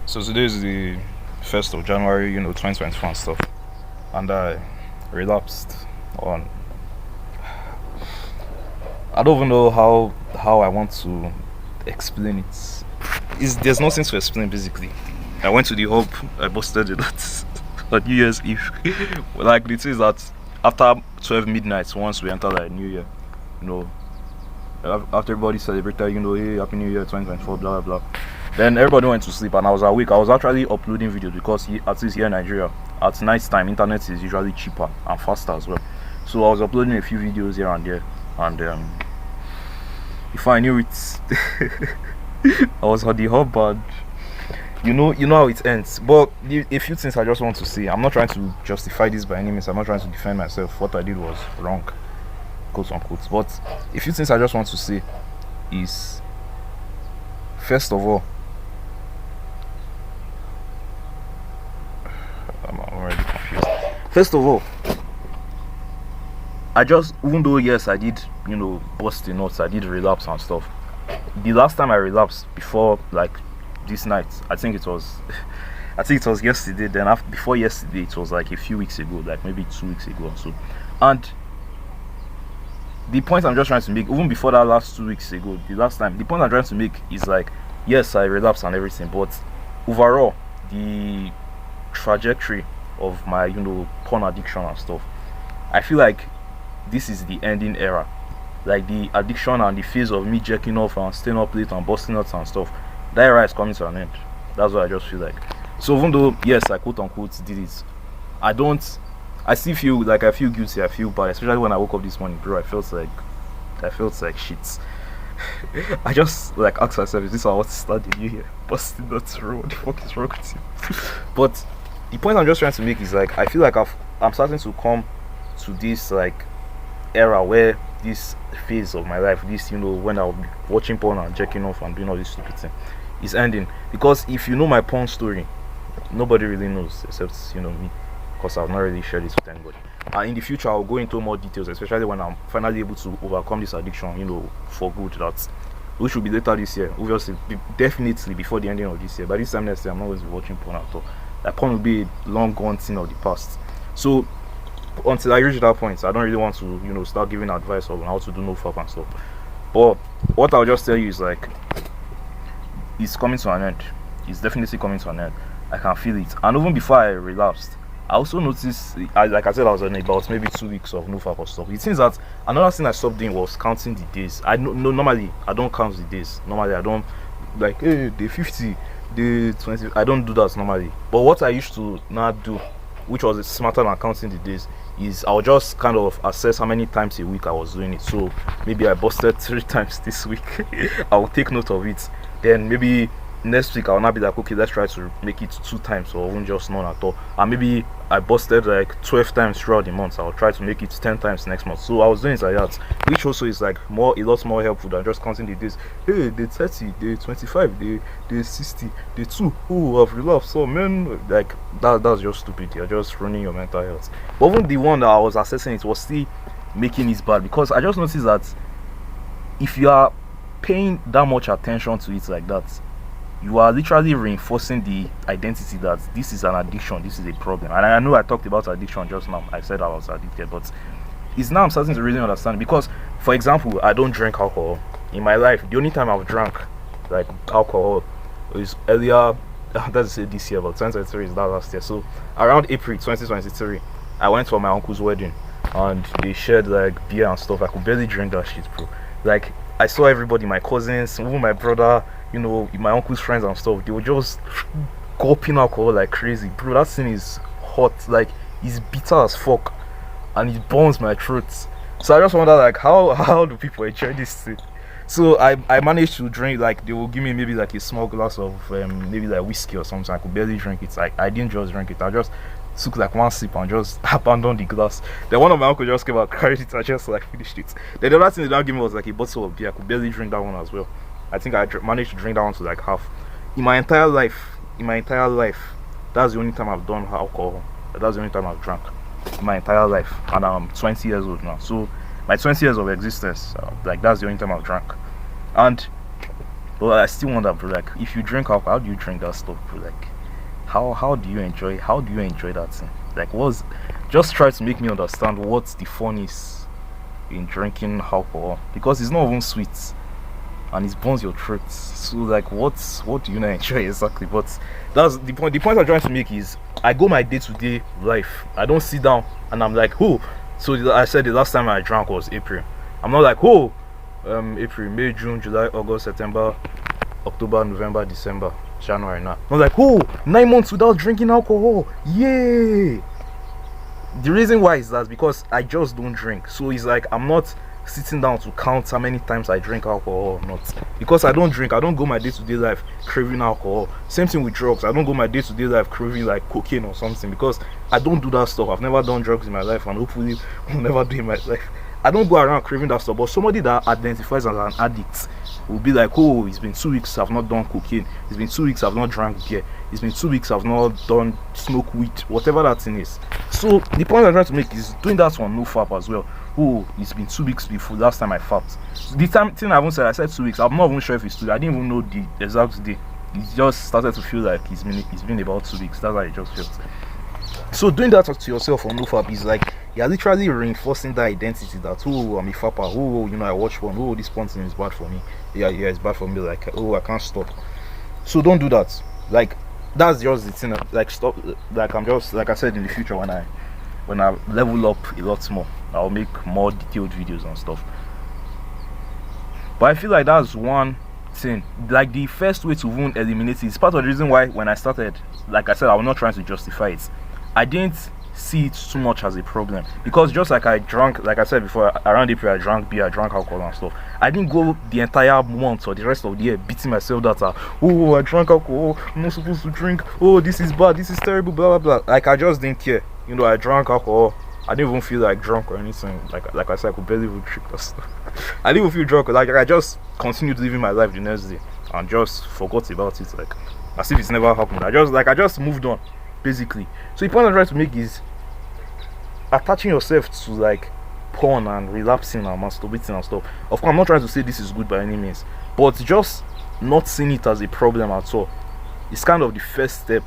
So today is the 1st of January, 2021 stuff. And I relapsed on. I don't even know how I want to explain it. There's nothing to explain basically. I went to the hub, I busted it on New Year's Eve. Like the thing is that after 12 midnight, once we enter like New Year, you know, after everybody celebrated, hey, Happy New Year 2024, blah blah blah. Then everybody went to sleep and I was awake. I was actually uploading videos because at least here in Nigeria, at night time, internet is usually cheaper and faster as well. So I was uploading a few videos here and there, and before I knew it, I was on the hub, and you know how it ends. But a few things I just want to say. I'm not trying to justify this by any means. I'm not trying to defend myself. What I did was wrong, quote unquote. But a few things I just want to say is, first of all, I'm already confused. First of all, even though yes, I did, bust the nuts, I did relapse and stuff. The last time I relapsed before like this night, I think it was yesterday. Then before yesterday, it was like a few weeks ago, like maybe 2 weeks ago or so. And the point I'm just trying to make, even before that last 2 weeks ago, the point I'm trying to make is like, yes, I relapsed and everything, but overall, the trajectory of my, porn addiction and stuff, I feel like this is the ending era. Like the addiction and the phase of me jacking off and staying up late and busting nuts and stuff, that era is coming to an end. That's what I just feel like. So even though yes, I quote unquote did it, I still feel like I feel guilty, I feel bad, especially when I woke up this morning, bro. I felt like shit. I just like asked myself, is this how I want to start the new year? Busting nuts, bro. What the fuck is wrong with you? But the point I'm just trying to make is like, I feel like I'm starting to come to this like era where this phase of my life, this when I'll be watching porn and checking off and doing all this stupid thing, is ending. Because if you know my porn story, nobody really knows except me, because I've not really shared this with anybody. And in the future I'll go into more details, especially when I'm finally able to overcome this addiction, for good. Which will be later this year, obviously, definitely before the ending of this year. By this time next year, I'm not going to be watching porn at all. That porn will be a long gone thing of the past. So until I reach that point, I don't really want to start giving advice on how to do no fuck and stuff. But what I'll just tell you is like, it's coming to an end. It's definitely coming to an end. I can feel it. And even before I relapsed, I also noticed, like I said, I was on about maybe 2 weeks of no fuck or stuff. It seems that another thing I stopped doing was counting the days. Normally I don't count the days. Normally I don't, like, hey, day 50, day 20. I don't do that normally. But what I used to now do, which was smarter than counting the days, is I'll just kind of assess how many times a week I was doing it. So maybe I busted 3 times this week. I'll take note of it. Then maybe next week I'll not be like, okay, let's try to make it 2 times or even just none at all. And maybe I busted like 12 times throughout the month. I'll try to make it 10 times next month. So I was doing it like that, which also is like a lot more helpful than just counting the days. Hey, day 30, day 25, day 60, day 2. Oh, I've relapsed. So man, like that's just stupid. You're just ruining your mental health. But even the one that I was assessing, it was still making it bad, because I just noticed that if you are paying that much attention to it like that, you are literally reinforcing the identity that this is an addiction, this is a problem. And I know I talked about addiction just now. I said I was addicted, but it's now I'm starting to really understand. Because, for example, I don't drink alcohol in my life. The only time I've drank like alcohol is earlier, that's this year, but 2023 is that last year. So around April 2023, I went for my uncle's wedding, and they shared like beer and stuff. I could barely drink that shit, bro. Like, I saw everybody, my cousins, even my brother, my uncle's friends and stuff, they were just gulping alcohol like crazy, bro. That thing is hot, like it's bitter as fuck, and it burns my throat. So I just wonder, like, how do people enjoy this thing? So I managed to drink, like, they will give me maybe like a small glass of maybe like whiskey or something. I could barely drink it. Like, I didn't just drink it, I just took like one sip and just abandoned the glass. Then one of my uncles just came out, carried it, and just like finished it. Then the other thing they don't give me was like a bottle of beer. I could barely drink that one as well. I think I managed to drink that one to like half. In my entire life, that's the only time I've done alcohol. That's the only time I've drank in my entire life, and I'm 20 years old now. So my 20 years of existence, like, that's the only time I've drank. And But I still wonder, bro, like if you drink alcohol, how do you drink that stuff, bro? Like how do you enjoy that thing? Like what's just try to make me understand what the fun is in drinking alcohol, because it's not even sweet and it burns your throat. So like what do you not enjoy exactly? But that's the point. The point I'm trying to make is I go my day-to-day life. I don't sit down and I'm like, oh, so I said the last time I drank was April. I'm not like, oh, April, May, June, July, August, September, October, November, December, January now. I'm like, oh, 9 months without drinking alcohol. Yay! The reason why is that because I just don't drink. So it's like I'm not sitting down to count how many times I drink alcohol or not. Because I don't drink, I don't go my day-to-day life craving alcohol. Same thing with drugs. I don't go my day-to-day life craving like cocaine or something, because I don't do that stuff. I've never done drugs in my life, and hopefully will never do in my life. I don't go around craving that stuff. But somebody that identifies as an addict will be like, oh, it's been 2 weeks I've not done cocaine, it's been 2 weeks I've not drank beer, it's been 2 weeks I've not done smoke weed, whatever that thing is. So the point I'm trying to make is doing that on no fap as well. Oh, it's been 2 weeks before last time I fapped. The time thing I haven't said, I said 2 weeks. I'm not even sure if it's 2. I didn't even know the exact day. It just started to feel like it's been about 2 weeks. That's how it just felt. So doing that to yourself on no fap is like you're literally reinforcing that identity that, oh, I'm a fapper, oh, I watch porn, oh, this porn thing is bad for me. Yeah, it's bad for me. Like, oh, I can't stop. So don't do that. Like, that's just the thing. Like, stop. Like, I'm just, like I said, in the future when I level up a lot more, I'll make more detailed videos and stuff. But I feel like that's one thing. Like, the first way to even eliminate it is part of the reason why when I started, like I said, I was not trying to justify it. I didn't see it too much as a problem, because just like I drank, like I said before, around April I drank beer, I drank alcohol and stuff. I didn't go the entire month or the rest of the year beating myself that oh, I drank alcohol, I'm not supposed to drink, oh, this is bad, this is terrible, blah blah blah. Like, I just didn't care. I drank alcohol, I didn't even feel like drunk or anything. Like I said, I could barely even drink that stuff. I didn't even feel drunk. Like, I just continued living my life the next day and just forgot about it, like as if it's never happened. I just moved on, basically. So the point I'm trying to make is attaching yourself to like porn and relapsing and masturbating and stuff. Of course, I'm not trying to say this is good by any means, but just not seeing it as a problem at all is kind of the first step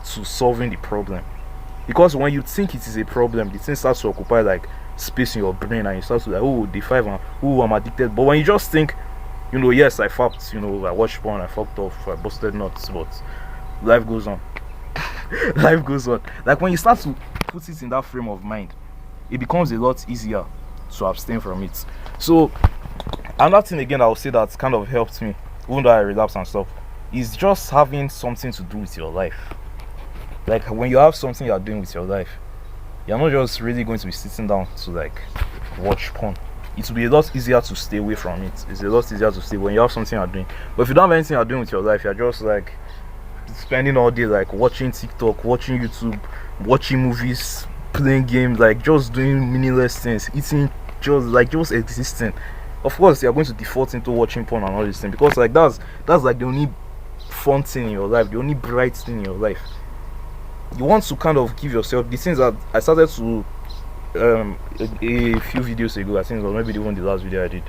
to solving the problem. Because when you think it is a problem, the thing starts to occupy like space in your brain, and you start to like, oh, day 5, and oh, I'm addicted. But when you just think, yes, I fucked, I watched porn, I fucked off, I busted nuts, but life goes on. Life goes on. Like, when you start to put it in that frame of mind, it becomes a lot easier to abstain from it. So another thing again I would say that kind of helped me, even though I relapse and stuff, is just having something to do with your life. Like, when you have something you're doing with your life, you're not just really going to be sitting down to like watch porn. It will be a lot easier to stay away from it. It's a lot easier to stay when you have something you're doing. But if you don't have anything you're doing with your life, you're just like spending all day like watching TikTok, watching YouTube, watching movies, playing games, like just doing meaningless things, eating, just existing. Of course, you're going to default into watching porn and all these things, because like that's like the only fun thing in your life, the only bright thing in your life. You want to kind of give yourself the things that I started to a few videos ago. I think it was maybe the last video I did,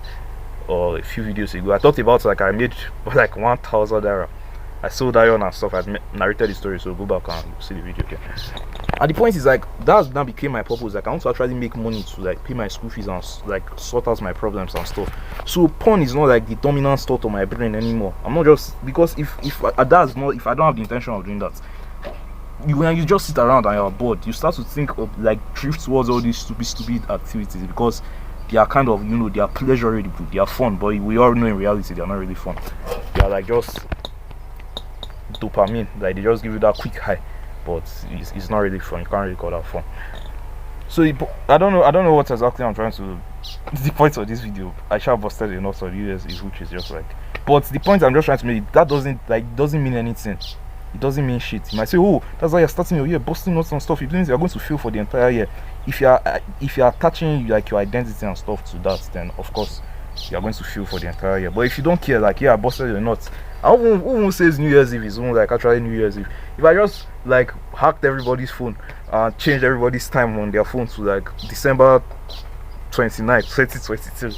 or a few videos ago. I talked about like I made like 1,000 naira. I sold iron and stuff. I narrated the story, so go back and see the video again. And the point is like that now became my purpose. Like, I want to actually make money to like pay my school fees and like sort out my problems and stuff. So porn is not like the dominant thought of my brain anymore. I'm not just, because if I don't have the intention of doing that, when you just sit around and you're bored, you start to think of like drift towards all these stupid activities, because they are kind of, they are pleasurable, they are fun, but we all know in reality they are not really fun. They are like just dopamine, like they just give you that quick high, but it's not really fun. You can't really call that fun. So I don't know what exactly I'm trying to the point of this video. I shall busted a lot of US, which is just like, but the point I'm just trying to make, that doesn't mean anything. It doesn't mean shit. You might say, oh, that's why you're starting your year busting nuts and stuff. It means you're going to fail for the entire year. If you're attaching like your identity and stuff to that, then of course you're going to fail for the entire year. But if you don't care, like, yeah, I busted your nuts, I won't say it's New Year's Eve, it's only like actually New Year's Eve. If I just like hacked everybody's phone and changed everybody's time on their phone to like December 29th, 2022,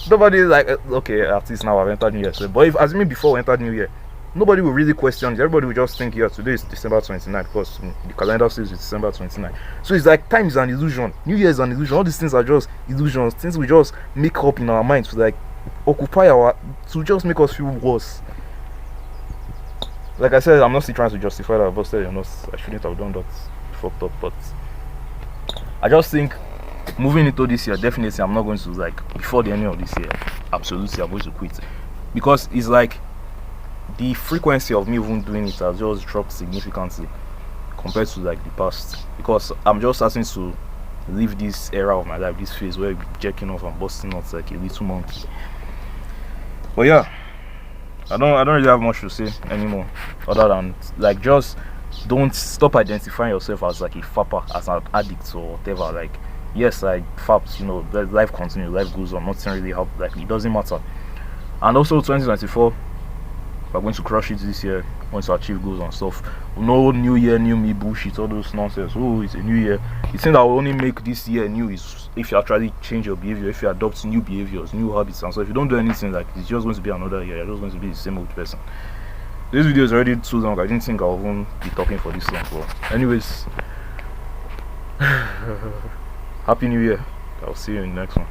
Nobody is like, okay, at least now I've entered New Year. So, but if assuming before we entered New Year, nobody will really question it. Everybody will just think, yeah, today is December 29th because the calendar says it's December 29th. So it's like time is an illusion. New Year is an illusion. All these things are just illusions. Things we just make up in our minds to like occupy to just make us feel worse. Like I said, I'm not still trying to justify that I busted, I shouldn't have done that, fucked up, but I just think moving into this year, definitely I'm not going to, like, before the ending of this year, absolutely I'm going to quit, because it's like the frequency of me even doing it has just dropped significantly compared to like the past, because I'm just starting to live this era of my life, this phase where we jerking off and busting out like a little monkey. But yeah, I don't really have much to say anymore, other than like just don't stop identifying yourself as like a fapper, as an addict or whatever. Like, yes, like faps, life continues, life goes on, nothing really helps, like it doesn't matter. And also 2024, we're going to crush it this year, going to achieve goals and stuff. No new year, new me bullshit, all those nonsense. Oh, it's a new year. The thing that will only make this year new is if you actually change your behavior, if you adopt new behaviors, new habits, and so if you don't do anything, like it's just going to be another year. You're just going to be the same old person. This video is already too long. I didn't think I'll even be talking for this long. But anyways, happy new year. I'll see you in the next one.